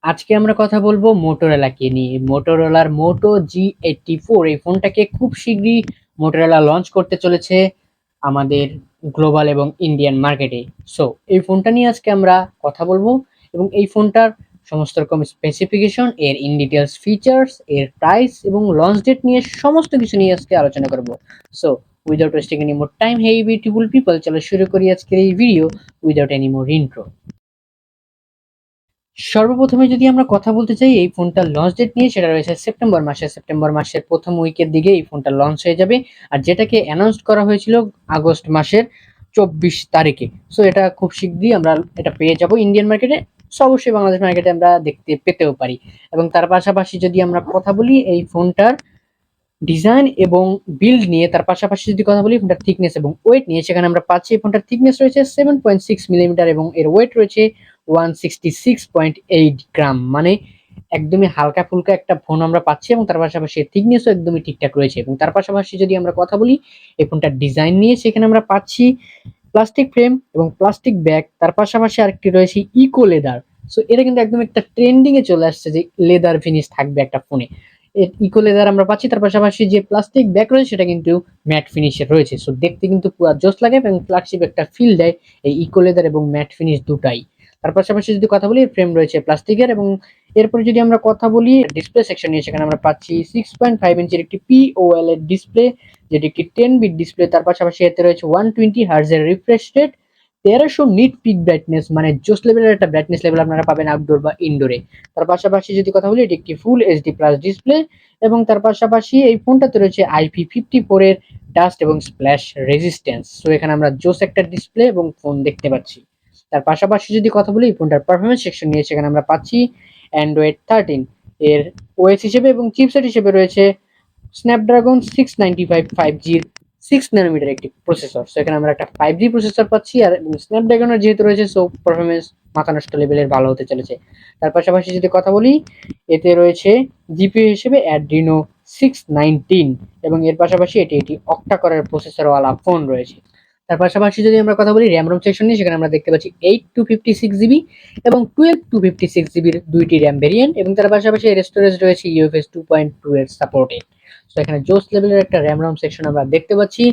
আজকে আমরা কথা বলবো মোটোরোলাকে নিয়ে। মোটোরোলার মোটো G84 এই ফোনটাকে খুব শীঘ্রই মোটোরোলা লঞ্চ করতে চলেছে আমাদের গ্লোবাল এবং ইন্ডিয়ান মার্কেটে। সো এই ফোনটা নিয়ে আজকে আমরা কথা বলবো এবং এই ফোনটার সমস্ত রকম স্পেসিফিকেশন, এর ইন ডিটেলস ফিচার্স, এর প্রাইস এবং লঞ্চ ডেট নিয়ে সমস্ত কিছু নিয়ে আজকে আলোচনা করব। So without wasting any more time, hey beautiful people, চলো শুরু করি আজকের এই video without any more intro. সর্বপ্রথমে যদি আমরা কথা বলতে চাই এই ফোনটার লঞ্চ ডেট নিয়ে, সেটা রয়েছে সেপ্টেম্বর মাসের প্রথম উইকের দিকে এই ফোনটা লঞ্চ হয়ে যাবে। আর যেটাকে অ্যানাউন্স করা হয়েছিল আগস্ট মাসের 24 তারিখে। সো এটা খুব শীঘ্রই আমরা এটা পেয়ে যাব ইন্ডিয়ান মার্কেটে। সো অবশ্যই বাংলাদেশ মার্কেটে আমরা দেখতে পেতেও পারি। এবং তার পাশাপাশি যদি আমরা কথা বলি এই ফোনটার ডিজাইন এবং বিল্ড নিয়ে, তার পাশাপাশি যদি কথা বলি ফোনটার থিকনেস এবং ওয়েট নিয়ে, সেখানে আমরা পাচ্ছি এই ফোনটার থিকনেস রয়েছে 7.6 মিলিমিটার এবং এর ওয়েট রয়েছে 166.8 গ্রাম। মানে একদমই হালকা ফুলকা একটা ফোন আমরা পাচ্ছি এবং তার পাশাপাশি থিকনেসও একদমই ঠিকঠাক রয়েছে। এবং তার পাশাপাশি যদি আমরা কথা বলি এই ফোনটার ডিজাইন নিয়ে, সেখানে আমরা পাচ্ছি প্লাস্টিক ফ্রেম এবং প্লাস্টিক ব্যাগ, তার পাশাপাশি আরেকটি রয়েছে ইকো লেদার। সো এটা কিন্তু একদম একটা ট্রেন্ডিং এ চলে আসছে যে লেদার ফিনিশ থাকবে একটা ফোনে। ইকো লেদার আমরা পাচ্ছি, তার পাশাপাশি যে প্লাস্টিক ব্যাগ রয়েছে সেটা কিন্তু ম্যাট ফিনিশের রয়েছে। সো দেখতে কিন্তু পুরো জোস লাগে এবং ফ্ল্যাগশিপ একটা ফিল দেয় এই ইকো লেদার এবং ম্যাট ফিনিশ দুটাই। তার পাশাপাশি যদি কথা বলি ফ্রেম রয়েছে প্লাস্টিকের। এবং এরপরে যদি আমরা কথা বলি ডিসপ্লে সেকশন নিয়ে, সেখানে আমরা পাচ্ছি 6.5 ইঞ্চির একটি POLED ডিসপ্লে, যেটি একটি 10 বিট ডিসপ্লে। তার পাশাপাশি এতে রয়েছে 120 হার্জের refresh rate, 1300 nit peak brightness, মানে জোস লেভেলের একটা ব্রাইটনেস লেভেল আপনারা পাবেন আউটডোর বা ইনডোরে। তার পাশাপাশি যদি কথা বলি এটি একটি ফুল এইচডি প্লাস ডিসপ্লে। এবং তার পাশাপাশি এই ফোনটাতে রয়েছে IP54 এর ডাস্ট এবং স্প্ল্যাশ রেজিস্ট্যান্স। সো এখানে আমরা জোস একটা ডিসপ্লে এবং ফোন দেখতে পাচ্ছি। তার পাশাপাশি যদি কথা বলি এই ফোনটার পারফরমেন্স সেকশন নিয়ে, সেখানে আমরা পাচ্ছি Android 13 এর ওএস হিসেবে এবং চিপসেট হিসেবে রয়েছে স্ন্যাপড্রাগন 695 5Gর 6 ন্যানোমিটার একটি প্রসেসর। সো এখানে আমরা একটা 5G প্রসেসর পাচ্ছি। আর স্ন্যাপড্রাগনের যেহেতু রয়েছে, সো পারফরমেন্স মাথা নষ্ট লেভেলের ভালো হতে চলেছে। তার পাশাপাশি যদি কথা বলি এতে রয়েছে জিপিইউ হিসেবে অ্যাড্রিনো 619 এবং এর পাশাপাশি এটি একটি অক্টা করের প্রসেসরওয়ালা ফোন রয়েছে। তার পাশাপাশি যদি আমরা কথা বলি র্যাম রোম সেকশন নিয়ে, সেখানে আমরা দেখতে পাচ্ছি 8 256 জিবি এবং 12 256 জিবির দুইটি র্যাম ভেরিয়েন্ট। এবং তার পাশাপাশি এর স্টোরেজ রয়েছে UFS 2.2 এর সাপোর্টে। তো এখানে জোস লেভেলের একটা র্যাম রম সেকশন আমরা দেখতে পাচ্ছি।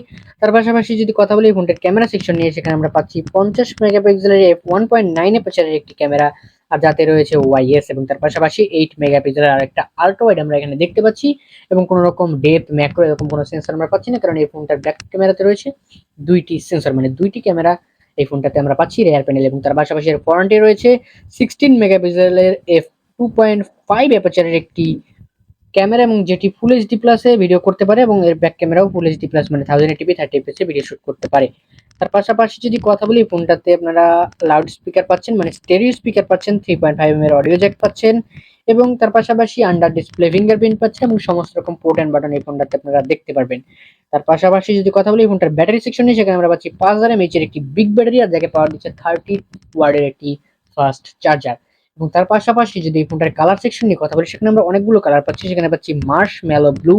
তার পাশাপাশি যদি কথা বলি ফোনটার ক্যামেরা সেকশন নিয়ে, সেখানে আমরা পাচ্ছি 50 মেগাপিক্সেলের f1.9 অ্যাপারচারের একটি ক্যামেরা, আর যাতে রয়েছে ওয়াইএস। এবং তার পাশাপাশি 8 মেগাপিক্সেলের আর একটা আল্ট্রা ওয়াইড আমরা এখানে দেখতে পাচ্ছি। এবং কোনো রকম ডেপথ ম্যাক্রো এরকম কোনো সেন্সর আমরা পাচ্ছি না, কারণ এই ফোনটার ব্যাক ক্যামেরাতে রয়েছে দুইটি সেন্সর, মানে দুইটি ক্যামেরা এই ফোনটাতে আমরা পাচ্ছি রেয়ার প্যানেল। এবং তার পাশাপাশি এর ফ্রন্টে রয়েছে 16 মেগাপিক্সেলের f2.5 অ্যাপারচারের একটি ক্যামেরা, এবং যেটি ফুল এইচডি প্লাসে ভিডিও করতে পারে এবং এর ব্যাক ক্যামেরাও ফুল এইচডি প্লাস, মানে 1080p 30fps ভিডিও শুট করতে পারে। তার পাশাপাশি যদি কথা বলি ফোনটাতে আপনারা লাউড স্পিকার পাচ্ছেন, মানে স্টেরিও স্পিকার পাচ্ছেন, 3.5 এর অডিও জ্যাক পাচ্ছেন এবং তার পাশাপাশি আন্ডার ডিসপ্লে ফিঙ্গারপ্রিন্ট পাচ্ছেন এবং সমস্ত রকম পোর্ট এন্ড বাটন এই ফোনটাতে আপনারা দেখতে পারবেন। তার পাশাপাশি যদি কথা বলি ফোনটার ব্যাটারি সেকশনে, সেখানে আমরা পাচ্ছি 5000 mAh এর একটি বিগ ব্যাটারি, আর যাকে পাওয়ার দিচ্ছে 30 ওয়াটের একটি ফাস্ট চার্জার। এবং তার পাশাপাশি যদি এই ফোনটার কালার সেকশন নিয়ে কথা বলি, সেখানে আমরা অনেকগুলো কালার পাচ্ছি। সেখানে পাচ্ছি Marsh mallow blue,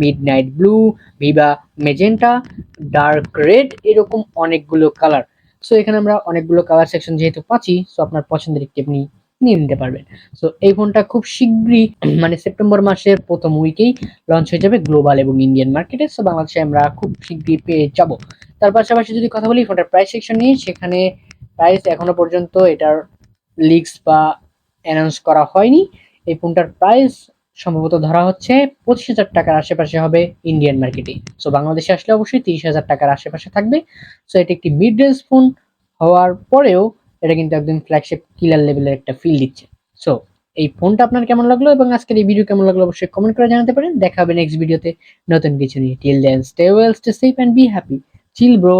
midnight blue, Viva magenta, dark red, এরকম অনেকগুলো কালার। সো এখানে আমরা অনেকগুলো কালার সেকশন যেহেতু পাচ্ছি, সো আপনার পছন্দের একটি আপনি নিয়ে নিতে পারবেন। সো এই ফোনটা খুব শীঘ্রই মানে সেপ্টেম্বর মাসের প্রথম উইকেই লঞ্চ হয়ে যাবে গ্লোবাল এবং ইন্ডিয়ান মার্কেটে। সো বাংলাদেশে আমরা খুব শীঘ্রই পেয়ে যাব। তার পাশাপাশি যদি কথা বলি ফোনটার প্রাইস সেকশন নিয়ে, সেখানে প্রাইস এখনো পর্যন্ত এটার লিক্স বা অ্যানাউন্স করা হয়নি। এই ফোনটার প্রাইস সম্ভবত ধরা হচ্ছে 25,000 টাকার আশেপাশে হবে ইন্ডিয়ান মার্কেটে। সো বাংলাদেশে আসলে অবশ্যই 30,000 টাকার আশেপাশে থাকবে। সো এটি একটি মিড রেঞ্জ ফোন হওয়ার পরেও এটা কিন্তু একদম ফ্ল্যাগশিপ কিলার লেভেলের একটা ফিল দিচ্ছে। সো এই ফোনটা আপনার কেমন লাগলো এবং আজকের এই ভিডিও কেমন লাগলো অবশ্যই কমেন্ট করে জানাতে পারেন। দেখা হবে নেক্সট ভিডিওতে নতুন কিছু নিয়ে। Till then stay well, stay safe and be happy. Chill bro.